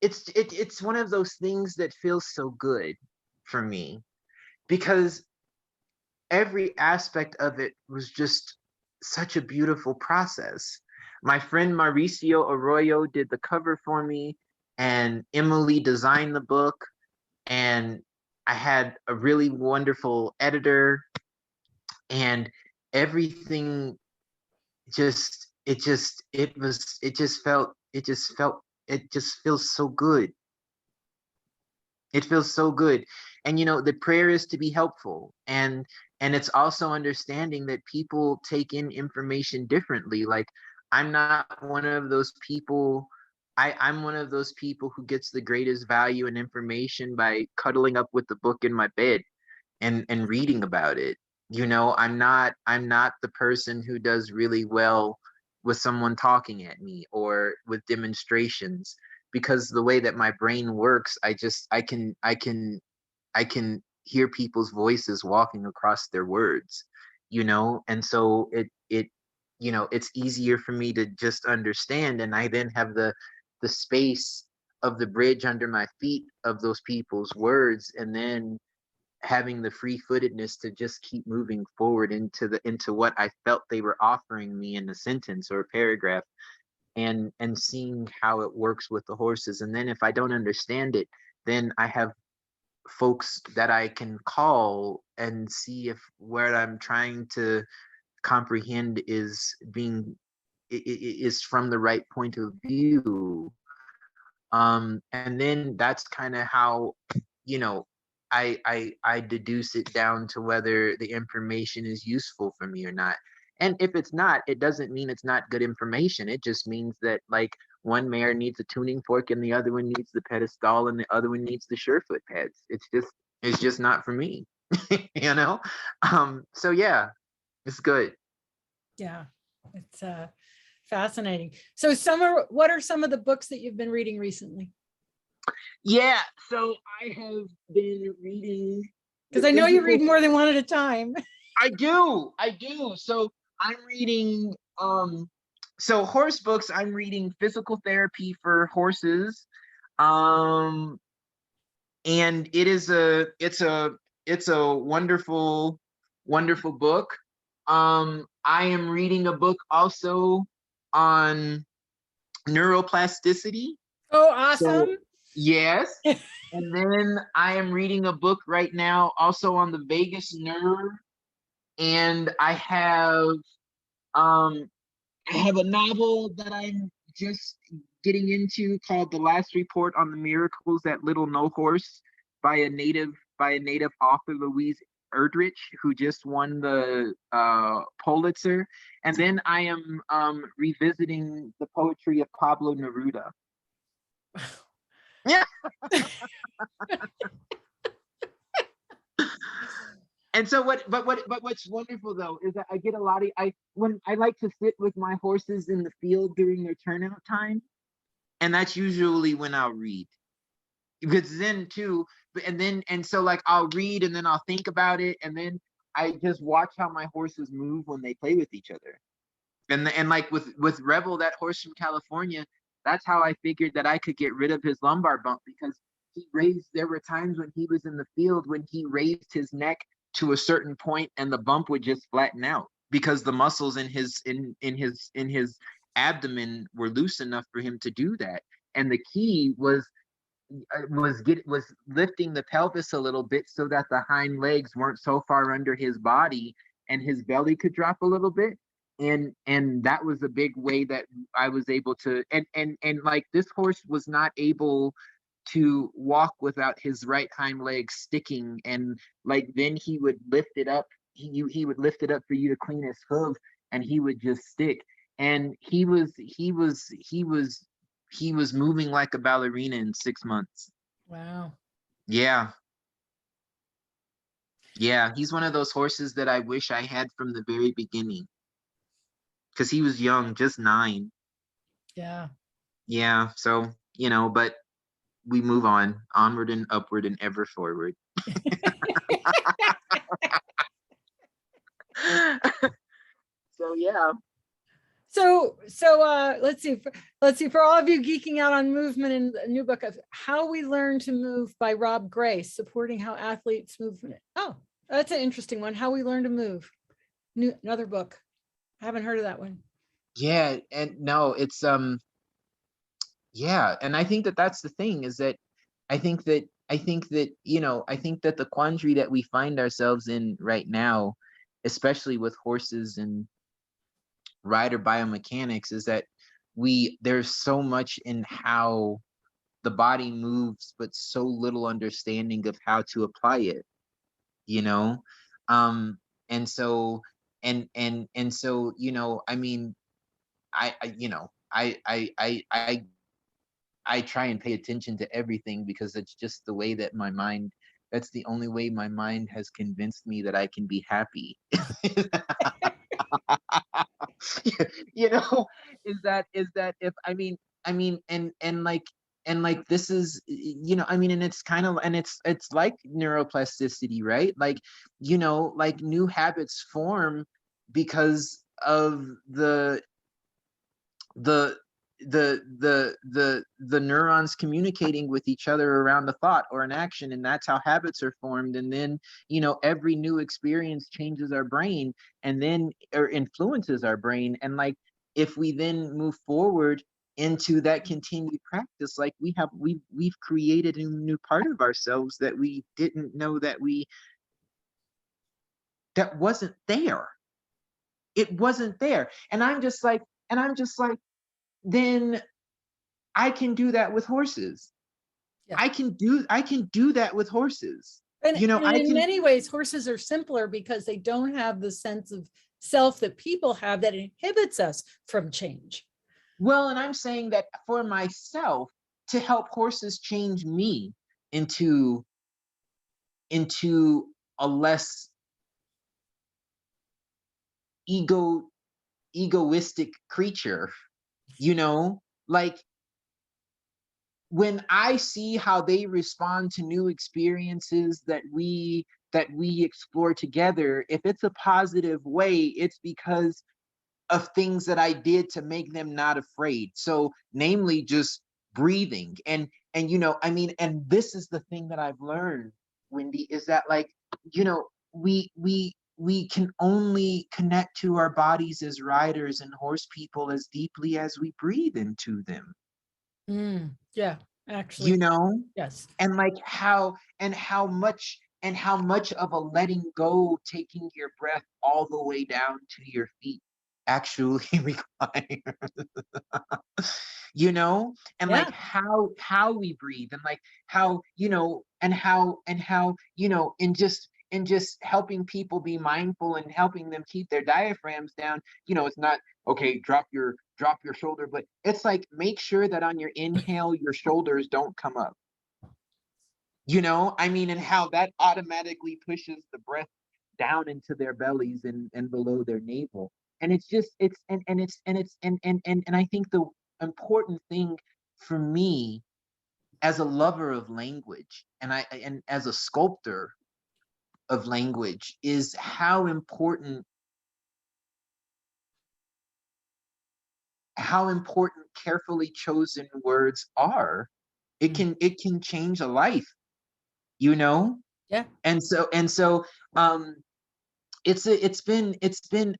it's one of those things that feels so good for me, because every aspect of it was just such a beautiful process. My friend Mauricio Arroyo did the cover for me, and Emily designed the book, and I had a really wonderful editor, and everything just it just feels so good. It feels so good. And you know, the prayer is to be helpful, and it's also understanding that people take in information differently. Like, I'm not one of those people. I'm one of those people who gets the greatest value and information by cuddling up with the book in my bed and reading about it. You know, I'm not the person who does really well with someone talking at me or with demonstrations, because the way that my brain works, I can hear people's voices walking across their words, you know. And so it you know, it's easier for me to just understand, and I then have the space of the bridge under my feet of those people's words, and then having the free-footedness to just keep moving forward into what I felt they were offering me in a sentence or a paragraph, and seeing how it works with the horses. And then if I don't understand it, then I have folks that I can call and see if where I'm trying to comprehend is from the right point of view. And then that's kind of how, you know, I deduce it down to whether the information is useful for me or not. And if it's not, it doesn't mean it's not good information. It just means that, like, one mare needs a tuning fork and the other one needs the pedestal and the other one needs the surefoot pads. It's just not for me. You know? So yeah, it's good. Yeah, it's fascinating. So what are some of the books that you've been reading recently? Yeah, so I have been reading Because the I know you physical. read more than one at a time. I do. So I'm reading so horse books. I'm reading Physical Therapy for Horses. Um and it's a wonderful book. I am reading a book also on neuroplasticity. Oh, So awesome. yes. And then I am reading a book right now also on the vagus nerve. And um I have a novel that I'm just getting into called The Last Report on the Miracles at Little No Horse by a native author, Louise Erdrich, who just won the Pulitzer. And then I am revisiting the poetry of Pablo Neruda. Yeah. And so what's wonderful though is that I get a lot of when I like to sit with my horses in the field during their turnout time, and that's usually when I'll read. Because then too, and so like I'll read and then I'll think about it, and then I just watch how my horses move when they play with each other. And like with Rebel, that horse from California, that's how I figured that I could get rid of his lumbar bump, because there were times when he was in the field when he raised his neck to a certain point and the bump would just flatten out because the muscles in his abdomen were loose enough for him to do that. And the key was lifting the pelvis a little bit so that the hind legs weren't so far under his body and his belly could drop a little bit. And that was a big way that I was able to, and like, this horse was not able to walk without his right hind leg sticking, and like then he would lift it up, he would lift it up for you to clean his hoof, and he would just stick. And he was moving like a ballerina in 6 months. Wow. Yeah. Yeah, he's one of those horses that I wish I had from the very beginning, because he was young, just 9. Yeah. Yeah, so, but we move on, onward and upward and ever forward. So yeah. So let's see for all of you geeking out on movement, in the new book of How We Learn to Move by Rob Grace, supporting how athletes move. Oh, that's an interesting one. How We Learn to Move. Another book. I haven't heard of that one. Yeah, and no, it's yeah, and I think that that's the thing, is that I think that the quandary that we find ourselves in right now, especially with horses and rider biomechanics, is that there's so much in how the body moves, but so little understanding of how to apply it, you know? And so I mean, I try and pay attention to everything, because it's just the way that that's the only way my mind has convinced me that I can be happy. you know is that if and like this is, and it's kind of, and it's like neuroplasticity, right? Like, like new habits form because of the the neurons communicating with each other around a thought or an action, and that's how habits are formed. And then, every new experience changes our brain, and then, or influences our brain. And like, if we then move forward into that continued practice, like, we've created a new part of ourselves that we didn't know that wasn't there. It wasn't there. And I'm just like, then I can do that with horses. Yeah. I can do that with horses. And, You know, and I in can, many ways, horses are simpler because they don't have the sense of self that people have that inhibits us from change. well, and I'm saying that for myself, to help horses change me into into a less ego egoistic creature, you know, like when I see how they respond to new experiences that we explore together, if it's a positive way, it's because of things that I did to make them not afraid. So, namely, just breathing. And you know, I mean, and this is the thing that I've learned, Wendy, is that like, you know, we can only connect to our bodies as riders and horse people as deeply as we breathe into them. Yeah, You actually, know? yes. And like how much of a letting go, taking your breath all the way down to your feet actually requires, you know, and like Yeah. how we breathe, and like how, you know, and how, you know, in just helping people be mindful and helping them keep their diaphragms down. You know, it's not okay, drop your shoulder, but it's like make sure that on your inhale your shoulders don't come up, you know, I mean, and how that automatically pushes the breath down into their bellies and below their navel. And it's just it's and it's and it's and I think the important thing for me as a lover of language, and as a sculptor of language, is how important carefully chosen words are. Mm. It can change a life, you know? Yeah. And so it's been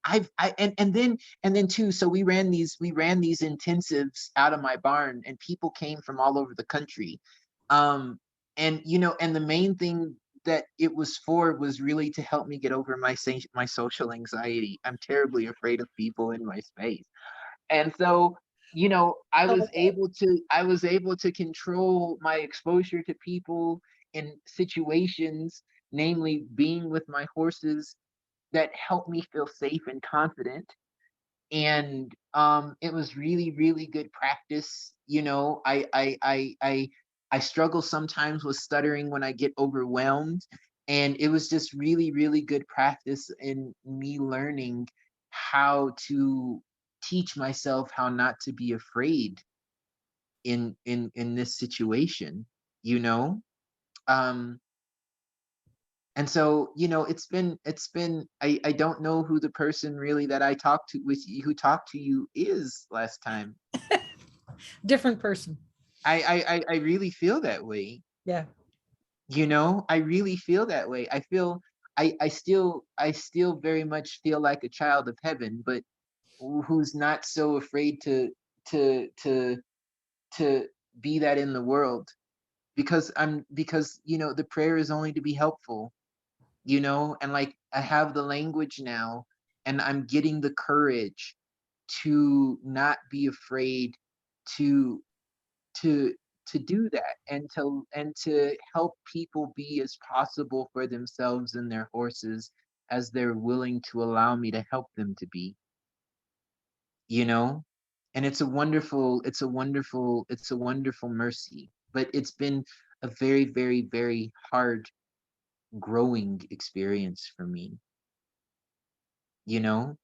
and then too, so we ran these intensives out of my barn, and people came from all over the country. um and you know, and the main thing that it was for was really to help me get over my social anxiety. I'm terribly afraid of people in my space. And so, you know, Okay. I was able to control my exposure to people in situations, namely being with my horses, that helped me feel safe and confident. And it was really, really good practice. You know, I struggle sometimes with stuttering when I get overwhelmed. And it was just really, really good practice in me learning how to teach myself how not to be afraid in this situation, you know? Um, and so, you know, I don't know who the person really that I talked to with you, who talked to you, is last time. Different person. I really feel that way. Yeah. You know, I really feel that way. I feel I still very much feel like a child of heaven, but who's not so afraid to to to be that in the world, because you know, the prayer is only to be helpful, you know, and like I have the language now, and I'm getting the courage to not be afraid to to to do that, and to help people be as possible for themselves and their horses as they're willing to allow me to help them to be, you know. And it's a wonderful mercy, but it's been a very, very, very hard growing experience for me, you know?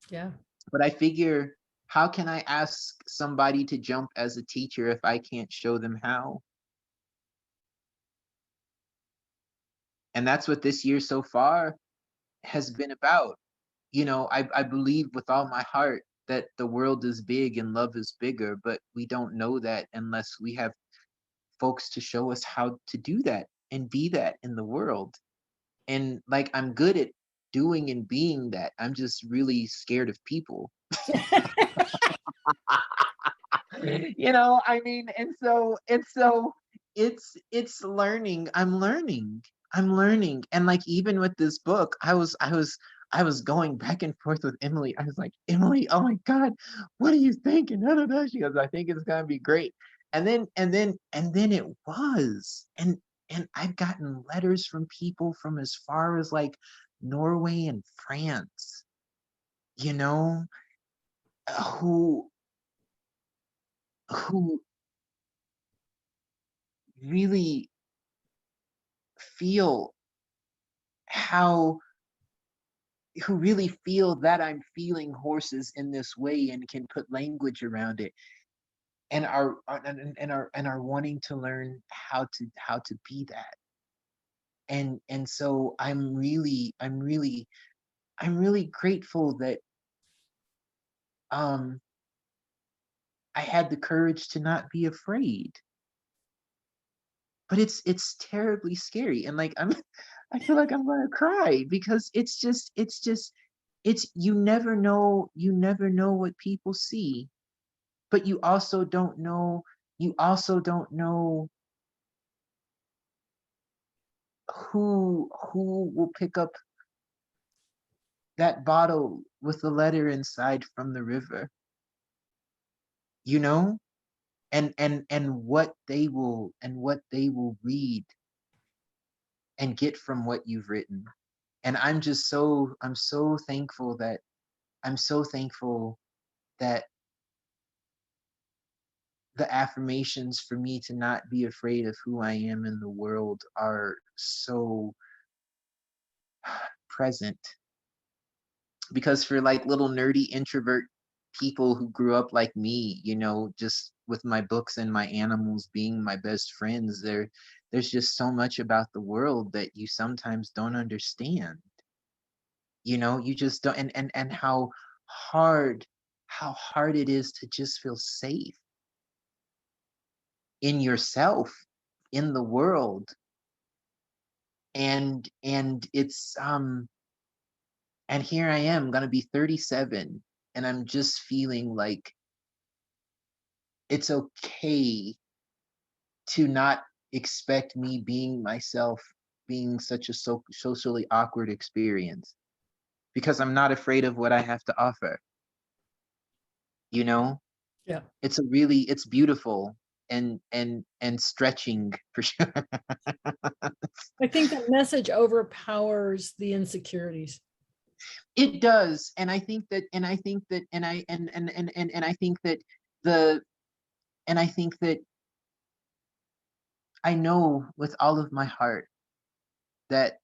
Yeah. But I figure, how can I ask somebody to jump as a teacher if I can't show them how? And that's what this year so far has been about. You know, I believe with all my heart that the world is big and love is bigger, but we don't know that unless we have folks to show us how to do that and be that in the world. And like, I'm good at doing and being that. I'm just really scared of people. You know, I mean, and so it's learning. I'm learning. And like, even with this book, I was going back and forth with Emily. I was like, Emily, oh my God, what do you think? And da, da, da. She goes, I think it's gonna be great. and then it was. And I've gotten letters from people from as far as like Norway and France, you know, who who really feel how who really feel that I'm feeling horses in this way and can put language around it, and are wanting to learn how to be that. And so I'm really grateful that um I had the courage to not be afraid. But it's terribly scary, and like I feel like I'm gonna cry because it's you never know what people see, but you also don't know who will pick up that bottle with the letter inside from the river, you know? And what they will read and get from what you've written. And I'm so thankful that the affirmations for me to not be afraid of who I am in the world are so present. Because for like little nerdy introvert people who grew up like me, just with my books and my animals being my best friends, there's just so much about the world that you sometimes don't understand. You just don't, and hard how hard it is to just feel safe in yourself, in the world. And here I am gonna be 37, and I'm just feeling like it's okay to not expect me being myself being such a socially awkward experience, because I'm not afraid of what I have to offer. you know Yeah. it's beautiful and stretching for sure. I think that message overpowers the insecurities. It does. The and I think that I know with all of my heart that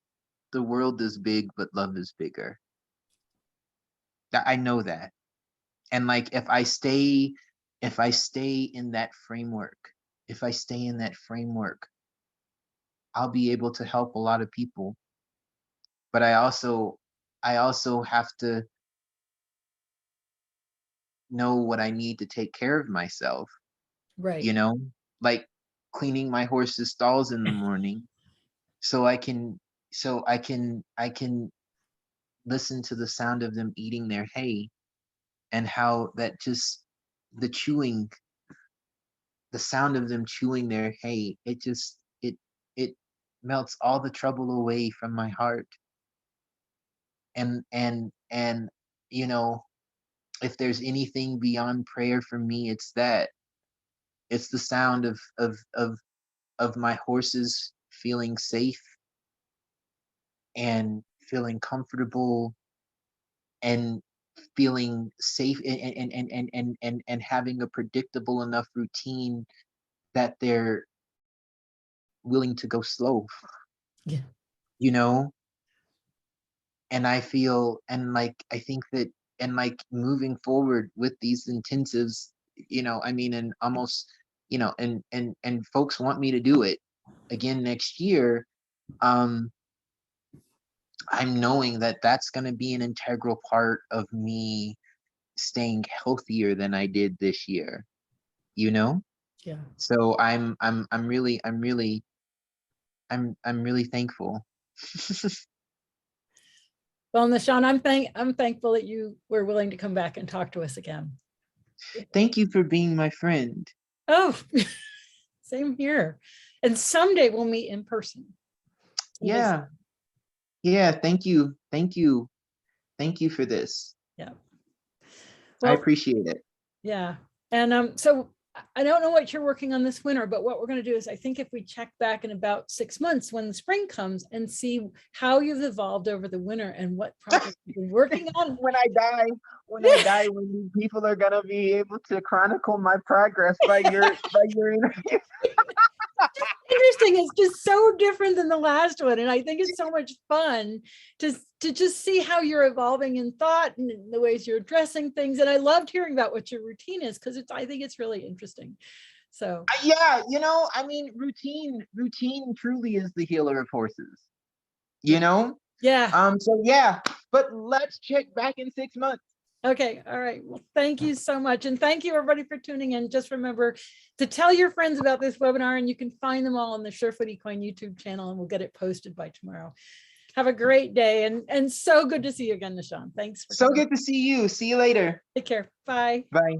the world is big, but love is bigger. I know that. And like if I stay in that framework, I'll be able to help a lot of people. But I also have to know what I need to take care of myself, Right. you know, like cleaning my horse's stalls in the morning so I can listen to the sound of them eating their hay, and how that just the chewing the sound of them chewing their hay, it melts all the trouble away from my heart. And you know if there's anything beyond prayer for me, it's the sound of my horses feeling safe and feeling comfortable and feeling safe, and having a predictable enough routine that they're willing to go slow, Yeah. you know and I feel, and like I think that, and like moving forward with these intensives, I mean, and almost, and folks want me to do it again next year. um I'm knowing that that's going to be an integral part of me staying healthier than I did this year, you know? Yeah. So I'm really thankful. Well, Nahshon, I'm thankful that you were willing to come back and talk to us again. Thank you for being my friend. Oh, same here. And someday we'll meet in person. Yeah. Yeah. Thank you. Thank you. Thank you for this. Yeah. I Well, appreciate it. yeah. And so I don't know what you're working on this winter, but what we're going to do is I think if we check back in about 6 months when the spring comes and see how you've evolved over the winter and what projects you've been working on. When I die, when people are gonna be able to chronicle my progress by your interview. Interesting. It's just so different than the last one. And I think it's so much fun to just see how you're evolving in thought and the ways you're addressing things. And I loved hearing about what your routine is, because I think it's really interesting. So Yeah, I mean, routine truly is the healer of horses, you know? yeah. So yeah, but let's check back in 6 months. Okay. All right. Well, thank you so much. And thank you everybody for tuning in. Just remember to tell your friends about this webinar, and you can find them all on the Surefoot Equine YouTube channel, and we'll get it posted by tomorrow. Have a great day, and so good to see you again, Nahshon. Thanks. So good to see you. See you later. Take care. Bye. Bye.